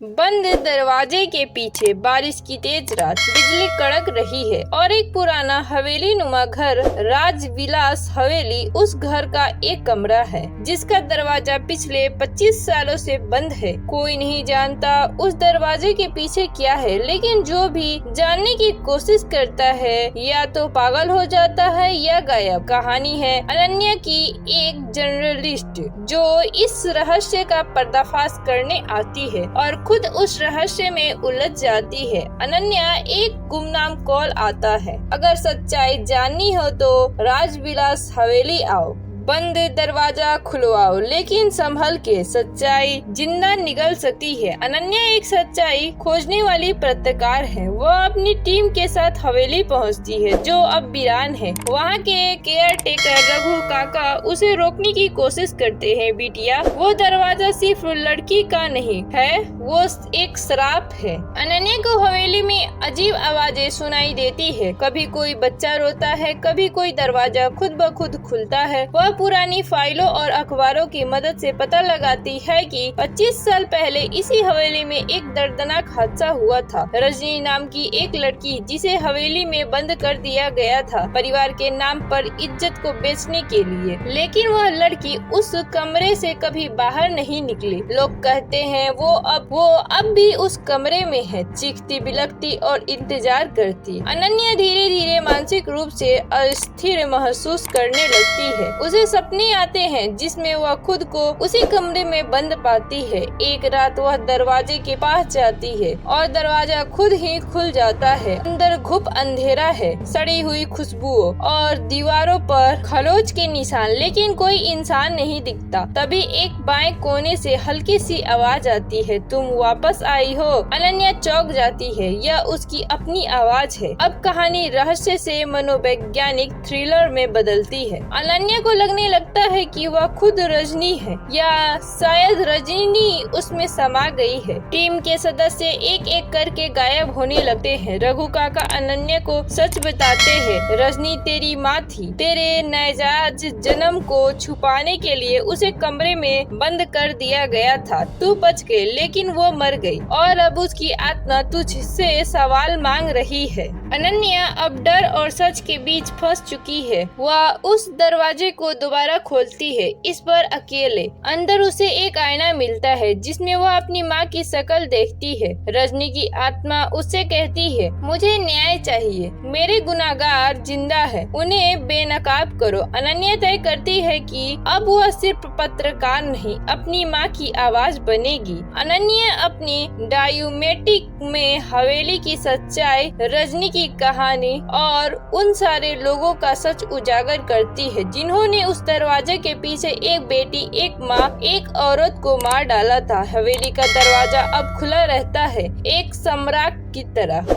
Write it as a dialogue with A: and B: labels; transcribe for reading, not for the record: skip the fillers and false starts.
A: बंद दरवाजे के पीछे बारिश की तेज रात, बिजली कड़क रही है और एक पुराना हवेली नुमा घर, राजविलास हवेली, उस घर का एक कमरा है जिसका दरवाजा पिछले 25 सालों से बंद है। कोई नहीं जानता उस दरवाजे के पीछे क्या है, लेकिन जो भी जानने की कोशिश करता है या तो पागल हो जाता है या गायब। कहानी है अनन्या की, एक जर्नलिस्ट जो इस रहस्य का पर्दाफाश करने आती है और खुद उस रहस्य में उलझ जाती है। अनन्या, एक गुमनाम कॉल आता है। अगर सच्चाई जाननी हो तो राजविलास हवेली आओ, बंद दरवाजा खुलवाओ, लेकिन संभल के, सच्चाई जिंदा निकल सकती है। अनन्या एक सच्चाई खोजने वाली पत्रकार है। वो अपनी टीम के साथ हवेली पहुंचती है जो अब वीरान है। वहाँ के केयर टेकर रघु काका उसे रोकने की कोशिश करते हैं। बिटिया, वो दरवाजा सिर्फ लड़की का नहीं है, वो एक श्राप है। अनन्या को हवेली में अजीब आवाजें सुनाई देती है। कभी कोई बच्चा रोता है, कभी कोई दरवाजा खुद ब खुद खुलता है। वह पुरानी फाइलों और अखबारों की मदद से पता लगाती है कि 25 साल पहले इसी हवेली में एक दर्दनाक हादसा हुआ था। रजनी नाम की एक लड़की जिसे हवेली में बंद कर दिया गया था परिवार के नाम पर इज्जत को बेचने के लिए, लेकिन वह लड़की उस कमरे से कभी बाहर नहीं निकली। लोग कहते हैं वो अब भी उस कमरे में है, चीखती बिलखती और इंतजार करती। अनन्या धीरे धीरे मानसिक रूप से अस्थिर महसूस करने लगती है। उसे सपने आते हैं जिसमें वह खुद को उसी कमरे में बंद पाती है। एक रात वह दरवाजे के पास जाती है और दरवाजा खुद ही खुल जाता है। अंदर घुप अंधेरा है, सड़ी हुई खुशबुओं और दीवारों पर खरोच के निशान, लेकिन कोई इंसान नहीं दिखता। तभी एक बाएं कोने से हल्की सी आवाज आती है, तुम वापस आई हो। अनन्या चौंक जाती है, यह उसकी अपनी आवाज है। अब कहानी रहस्य से मनोवैज्ञानिक थ्रिलर में बदलती है। अनन्या को लगने लगता है कि वह खुद रजनी है या शायद रजनी उसमें समा गई है। टीम के सदस्य एक एक करके गायब होने लगते हैं। रघु काका अनन्या को सच बताते हैं, रजनी तेरी माँ थी। तेरे नाजायज जन्म को छुपाने के लिए उसे कमरे में बंद कर दिया गया था। तू बच गई, लेकिन वो मर गई और अब उसकी आत्मा तुझसे सवाल मांग रही है। अनन्या अब डर और सच के बीच फंस चुकी है। वह उस दरवाजे को दोबारा खोलती है, इस पर अकेले। अंदर उसे एक आईना मिलता है जिसमें वह अपनी माँ की शक्ल देखती है। रजनी की आत्मा उससे कहती है, मुझे न्याय चाहिए, मेरे गुनाहगार जिंदा है, उन्हें बेनकाब करो। अनन्या तय करती है कि अब वह सिर्फ पत्रकार नहीं, अपनी माँ की आवाज बनेगी। अनन्या अपनी डायोमेटिक में हवेली की सच्चाई, रजनी की कहानी और उन सारे लोगों का सच उजागर करती है जिन्होंने उस दरवाजे के पीछे एक बेटी, एक माँ, एक औरत को मार डाला था। हवेली का दरवाजा अब खुला रहता है, एक सम्राट की तरह।